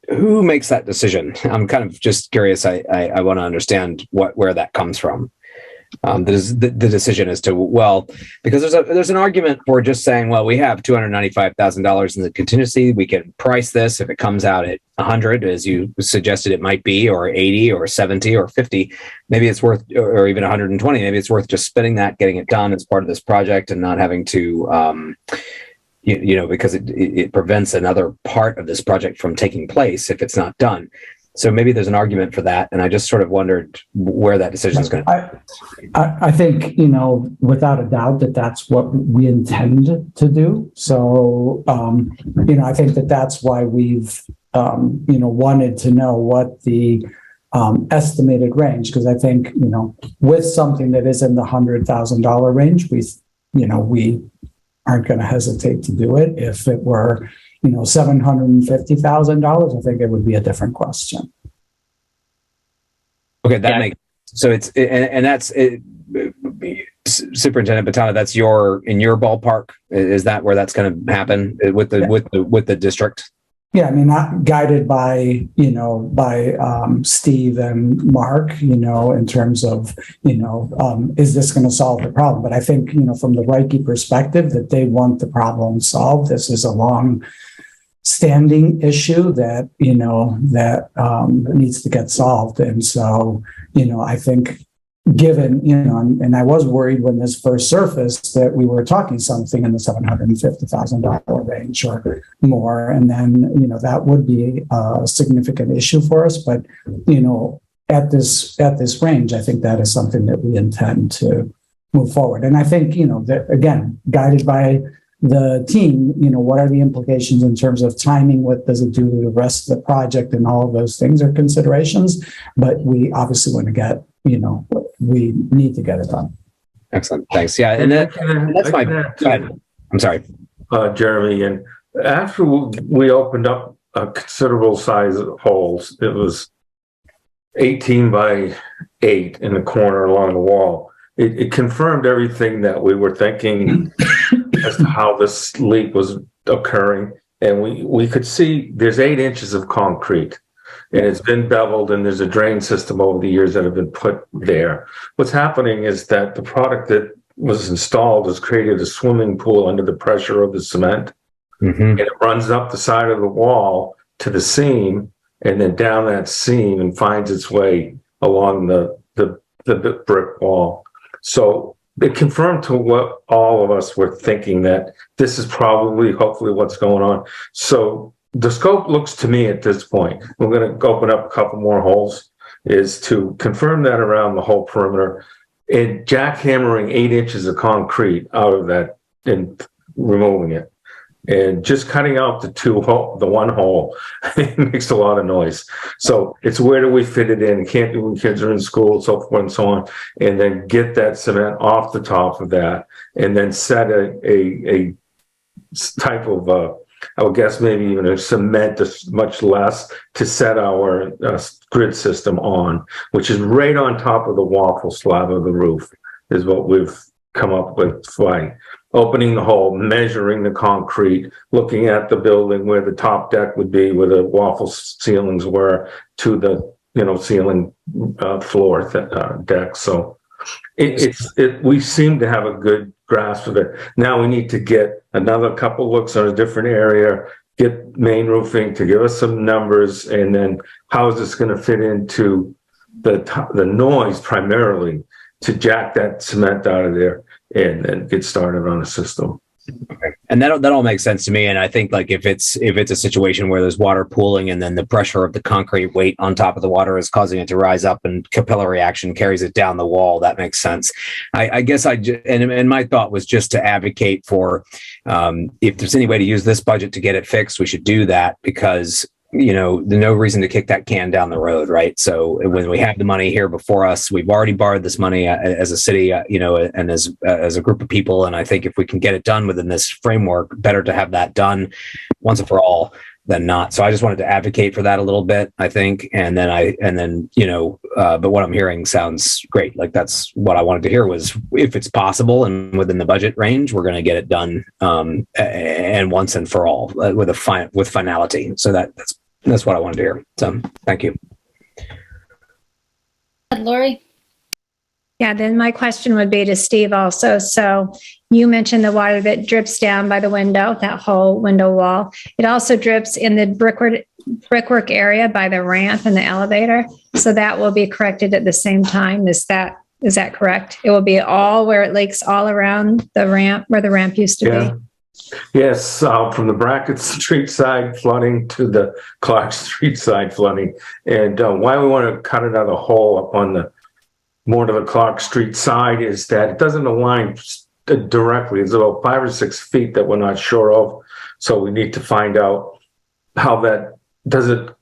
who makes that decision? I'm kind of just curious. I want to understand where that comes from. The decision as to, because there's an argument for just saying, we have $295,000 in the contingency. We can price this if it comes out at 100, as you suggested it might be, or 80, or 70, or 50. Maybe it's worth, or even 120. Maybe it's worth just spending that, getting it done as part of this project, and not having to, because it prevents another part of this project from taking place if it's not done. So maybe there's an argument for that, and I just sort of wondered where that decision is going to. I think without a doubt that's what we intend to do. So I think that's why we've wanted to know what the estimated range, because I think with something that is in the $100,000 range, we aren't going to hesitate to do it. If it were $750,000, I think it would be a different question. Okay, that makes so it's and that's it, Superintendent Batana. That's in your ballpark. Is that where that's going to happen with the district? Yeah, I mean, not guided by Steve and Mark, in terms of is this going to solve the problem? But I think from the Reiki perspective, that they want the problem solved. This is a long-standing issue that needs to get solved, and so I think, given and I was worried when this first surfaced that we were talking something in the $750,000 range or more, and then that would be a significant issue for us. But at this range, I think that is something that we intend to move forward. And I think that, again, guided by the team, what are the implications in terms of timing? What does it do to the rest of the project? And all of those things are considerations. But we obviously want to get we need to get it done. Excellent. Thanks. Yeah. And that's my, go ahead. I'm sorry. Jeremy, and after we opened up a considerable size of holes, it was 18 by 8 in the corner along the wall. It confirmed everything that we were thinking as to how this leak was occurring. And we could see there's 8 inches of concrete, and it's been beveled, and there's a drain system over the years that have been put there. What's happening is that the product that was installed has created a swimming pool under the pressure of the cement. And it runs up the side of the wall to the seam, and then down that seam, and finds its way along the brick wall. So it confirmed to what all of us were thinking, that this is probably, hopefully, what's going on. So the scope looks to me at this point, we're going to open up a couple more holes, is to confirm that around the whole perimeter, and jackhammering 8 inches of concrete out of that and removing it. And just cutting out the one hole it makes a lot of noise. So it's, where do we fit it in? Can't do when kids are in school, so forth and so on. And then get that cement off the top of that, and then set a type of, I would guess maybe even a cement, much less, to set our grid system on, which is right on top of the waffle slab of the roof, is what we've come up with by opening the hole, measuring the concrete, looking at the building where the top deck would be, where the waffle ceilings were, to the ceiling floor deck. So we seem to have a good grasp of it. Now we need to get another couple looks on a different area, get Maine Roofing to give us some numbers, and then how is this going to fit into the noise, primarily, to jack that cement out of there and then get started on a system. Okay. And that all makes sense to me. And I think, like, if it's a situation where there's water pooling, and then the pressure of the concrete weight on top of the water is causing it to rise up, and capillary action carries it down the wall, that makes sense. I guess and my thought was just to advocate for, if there's any way to use this budget to get it fixed, we should do that, because there's no reason to kick that can down the road, right? So when we have the money here before us, we've already borrowed this money as a city, and as a group of people. And I think if we can get it done within this framework, better to have that done once and for all than not. So I just wanted to advocate for that a little bit, I think. But what I'm hearing sounds great. Like, that's what I wanted to hear, was if it's possible and within the budget range, we're going to get it done, and once and for all, with finality. So that's what I wanted to hear. So thank you. Lori? Yeah, then my question would be to Steve also. So you mentioned the water that drips down by the window, that whole window wall. It also drips in the brickwork area by the ramp and the elevator. So that will be corrected at the same time. Is that correct? It will be all where it leaks all around the ramp, where the ramp used to be? Yes, from the Brackett Street side flooding to the Clark Street side flooding. And why we want to cut another hole up on the more to the Clark Street side is that it doesn't align directly. It's about 5 or 6 feet that we're not sure of. So we need to find out how does it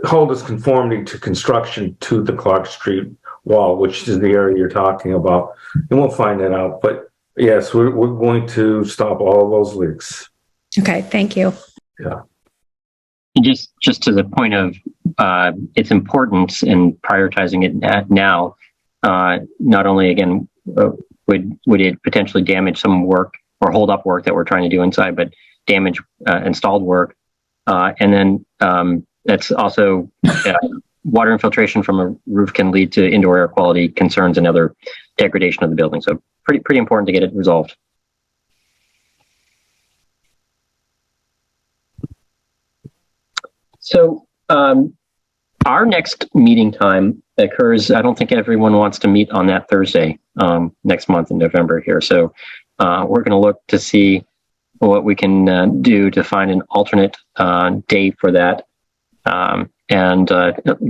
hold its conformity to construction to the Clark Street wall, which is the area you're talking about. And we'll find that out. But yes, we're going to stop all those leaks. Okay, thank you. Yeah. And just to the point of its importance in prioritizing it now, not only, again, would it potentially damage some work or hold up work that we're trying to do inside, but damage installed work. And then that's also water infiltration from a roof can lead to indoor air quality concerns and other degradation of the building. So pretty important to get it resolved. So our next meeting time occurs, I don't think everyone wants to meet on that Thursday next month in November here. So we're going to look to see what we can do to find an alternate date for that, and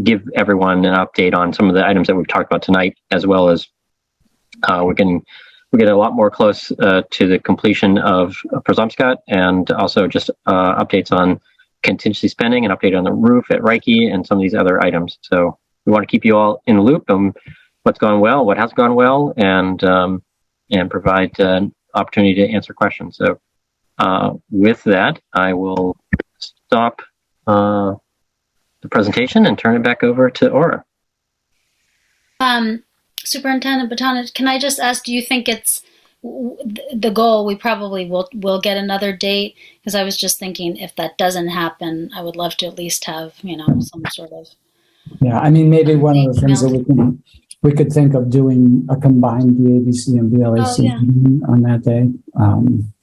give everyone an update on some of the items that we've talked about tonight, as well as we're getting a lot more close to the completion of Presumpscot, and also just updates on contingency spending, an update on the roof at Reiki, and some of these other items. So we want to keep you all in the loop. what's gone well, what has gone well, and provide opportunity to answer questions. So with that, I will stop the presentation and turn it back over to Aura. Superintendent Batonich, can I just ask, do you think it's the goal? We probably will get another date, because I was just thinking if that doesn't happen, I would love to at least have, some sort of. Yeah, I mean, maybe one of the things that we could think of doing a combined BABC and BLAC meeting on that day.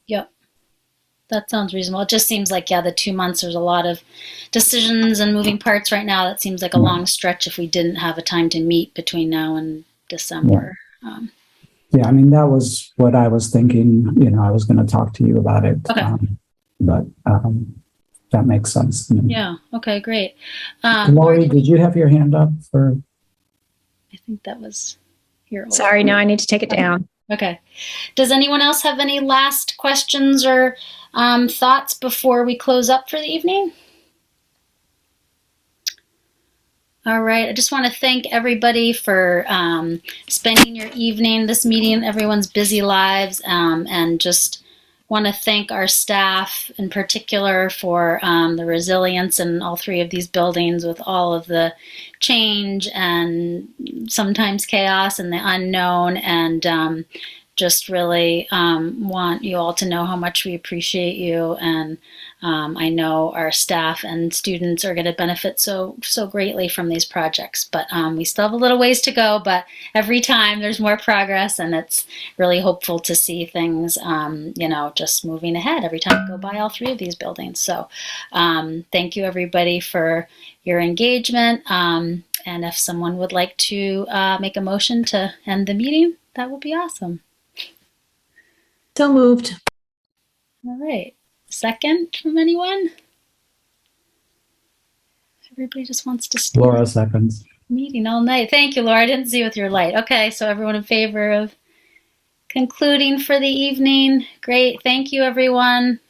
Yep. That sounds reasonable. It just seems like, the 2 months, there's a lot of decisions and moving parts right now. That seems like a long stretch if we didn't have a time to meet between now and December. Yeah, I mean, that was what I was thinking. I was going to talk to you about it. Okay. But that makes sense to me. Yeah. Okay, great. Lori, did you have your hand up for? I think that was your. Sorry, no, I need to take it down. Okay. Does anyone else have any last questions or thoughts before we close up for the evening? All right. I just want to thank everybody for spending your evening, this meeting, everyone's busy lives, and just want to thank our staff in particular for the resilience in all three of these buildings with all of the change and sometimes chaos and the unknown, and just really want you all to know how much we appreciate you. And I know our staff and students are going to benefit so greatly from these projects, but we still have a little ways to go, but every time there's more progress, and it's really hopeful to see things, just moving ahead every time we go by all three of these buildings. So thank you everybody for your engagement. And if someone would like to make a motion to end the meeting, that would be awesome. So moved. All right. Second from anyone? Everybody just wants to stay. Laura seconds. Meeting all night. Thank you, Laura. I didn't see with your light. Okay, so everyone in favor of concluding for the evening? Great. Thank you, everyone.